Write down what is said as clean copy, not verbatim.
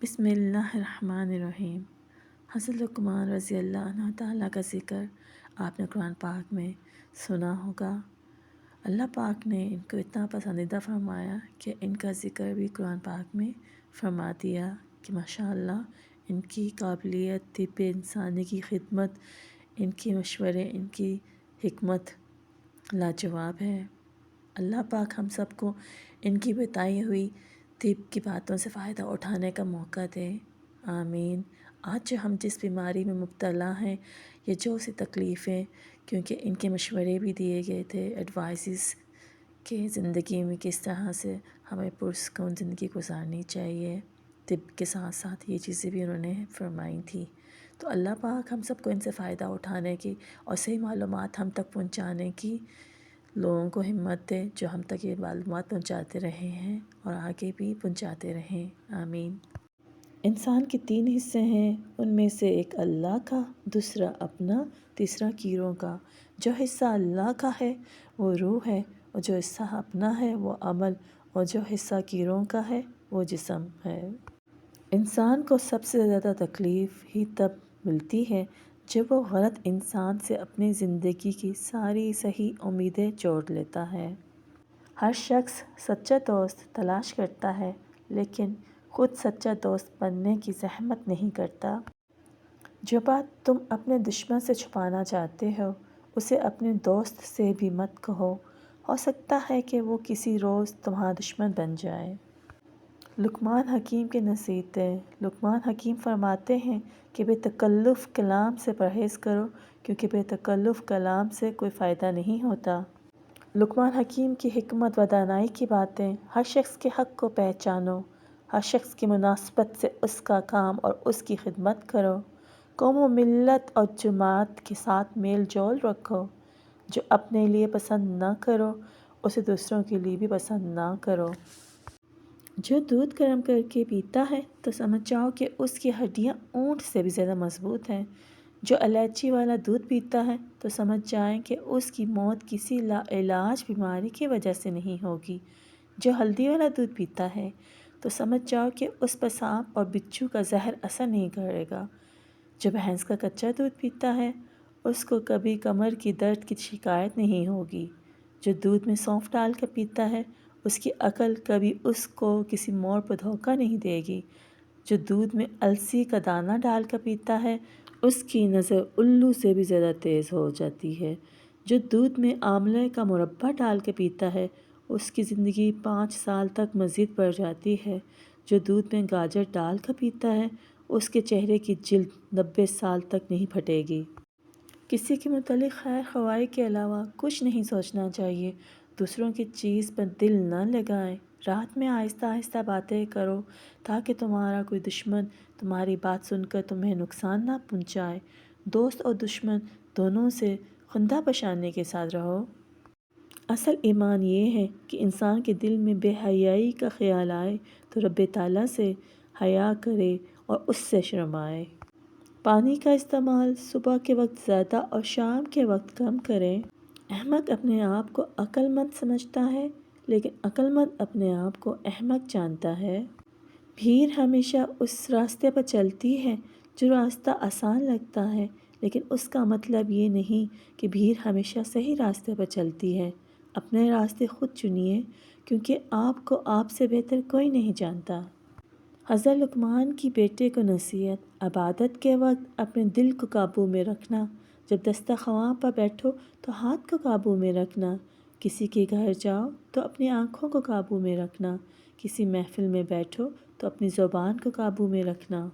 بسم اللہ الرحمن الرحیم۔ حضرت لقمان رضی اللہ عنہ تعالیٰ کا ذکر آپ نے قرآن پاک میں سنا ہوگا۔ اللہ پاک نے ان کو اتنا پسندیدہ فرمایا کہ ان کا ذکر بھی قرآن پاک میں فرما دیا کہ ماشاءاللہ ان کی قابلیت، طب انسانی کی خدمت، ان کے مشورے، ان کی حکمت لاجواب ہے۔ اللہ پاک ہم سب کو ان کی بتائی ہوئی طب کی باتوں سے فائدہ اٹھانے کا موقع دے، آمین۔ آج جو ہم جس بیماری میں مبتلا ہیں یا جو سی تکلیفیں، کیونکہ ان کے مشورے بھی دیے گئے تھے، ایڈوائزز کہ زندگی میں کس طرح سے ہمیں پرسکون زندگی گزارنی چاہیے، طب کے ساتھ ساتھ یہ چیزیں بھی انہوں نے فرمائی تھیں۔ تو اللہ پاک ہم سب کو ان سے فائدہ اٹھانے کی اور صحیح معلومات ہم تک پہنچانے کی لوگوں کو ہمت دے، جو ہم تک یہ معلومات پہنچاتے رہے ہیں اور آگے بھی پہنچاتے رہیں، آمین۔ انسان کے 3 حصے ہیں، ان میں سے ایک اللہ کا، دوسرا اپنا، تیسرا کیڑوں کا۔ جو حصہ اللہ کا ہے وہ روح ہے، اور جو حصہ اپنا ہے وہ عمل، اور جو حصہ کیڑوں کا ہے وہ جسم ہے۔ انسان کو سب سے زیادہ تکلیف ہی تب ملتی ہے جب وہ غلط انسان سے اپنی زندگی کی ساری صحیح امیدیں جوڑ لیتا ہے۔ ہر شخص سچا دوست تلاش کرتا ہے، لیکن خود سچا دوست بننے کی زحمت نہیں کرتا۔ جو بات تم اپنے دشمن سے چھپانا چاہتے ہو، اسے اپنے دوست سے بھی مت کہو، ہو سکتا ہے کہ وہ کسی روز تمہارا دشمن بن جائے۔ لقمان حکیم کی نصیحتیں۔ لقمان حکیم فرماتے ہیں کہ بے تکلف کلام سے پرہیز کرو، کیونکہ بے تکلف کلام سے کوئی فائدہ نہیں ہوتا۔ لقمان حکیم کی حکمت و دانائی کی باتیں۔ ہر شخص کے حق کو پہچانو، ہر شخص کی مناسبت سے اس کا کام اور اس کی خدمت کرو۔ قوم و ملت اور جماعت کے ساتھ میل جول رکھو۔ جو اپنے لیے پسند نہ کرو، اسے دوسروں کے لیے بھی پسند نہ کرو۔ جو دودھ گرم کر کے پیتا ہے تو سمجھ جاؤ کہ اس کی ہڈیاں اونٹ سے بھی زیادہ مضبوط ہیں۔ جو الائچی والا دودھ پیتا ہے تو سمجھ جائیں کہ اس کی موت کسی لا علاج بیماری کی وجہ سے نہیں ہوگی۔ جو ہلدی والا دودھ پیتا ہے تو سمجھ جاؤ کہ اس پر سانپ اور بچھو کا زہر اثر نہیں کرے گا۔ جو بھینس کا کچا دودھ پیتا ہے اس کو کبھی کمر کی درد کی شکایت نہیں ہوگی۔ جو دودھ میں سونف ڈال کر پیتا ہے اس کی عقل کبھی اس کو کسی موڑ پر دھوکہ نہیں دے گی۔ جو دودھ میں السی کا دانہ ڈال کر پیتا ہے اس کی نظر الو سے بھی زیادہ تیز ہو جاتی ہے۔ جو دودھ میں آملے کا مربع ڈال کے پیتا ہے اس کی زندگی 5 سال تک مزید بڑھ جاتی ہے۔ جو دودھ میں گاجر ڈال کر پیتا ہے اس کے چہرے کی جلد 90 سال تک نہیں پھٹے گی۔ کسی کے متعلق خیر خواہی کے علاوہ کچھ نہیں سوچنا چاہیے۔ دوسروں کی چیز پر دل نہ لگائیں۔ رات میں آہستہ آہستہ باتیں کرو تاکہ تمہارا کوئی دشمن تمہاری بات سن کر تمہیں نقصان نہ پہنچائے۔ دوست اور دشمن دونوں سے خندہ بشانی کے ساتھ رہو۔ اصل ایمان یہ ہے کہ انسان کے دل میں بے حیائی کا خیال آئے تو رب تعالیٰ سے حیا کرے اور اس سے شرمائے۔ پانی کا استعمال صبح کے وقت زیادہ اور شام کے وقت کم کریں۔ احمق اپنے آپ کو عقل مند سمجھتا ہے، لیکن عقل مند اپنے آپ کو احمق جانتا ہے۔ بھیڑ ہمیشہ اس راستے پر چلتی ہے جو راستہ آسان لگتا ہے، لیکن اس کا مطلب یہ نہیں کہ بھیڑ ہمیشہ صحیح راستے پر چلتی ہے۔ اپنے راستے خود چنیے، کیونکہ آپ کو آپ سے بہتر کوئی نہیں جانتا۔ حضرت لقمان کی بیٹے کو نصیحت۔ عبادت کے وقت اپنے دل کو قابو میں رکھنا، جب دسترخوان پر بیٹھو تو ہاتھ کو قابو میں رکھنا، کسی کے گھر جاؤ تو اپنی آنکھوں کو قابو میں رکھنا، کسی محفل میں بیٹھو تو اپنی زبان کو قابو میں رکھنا۔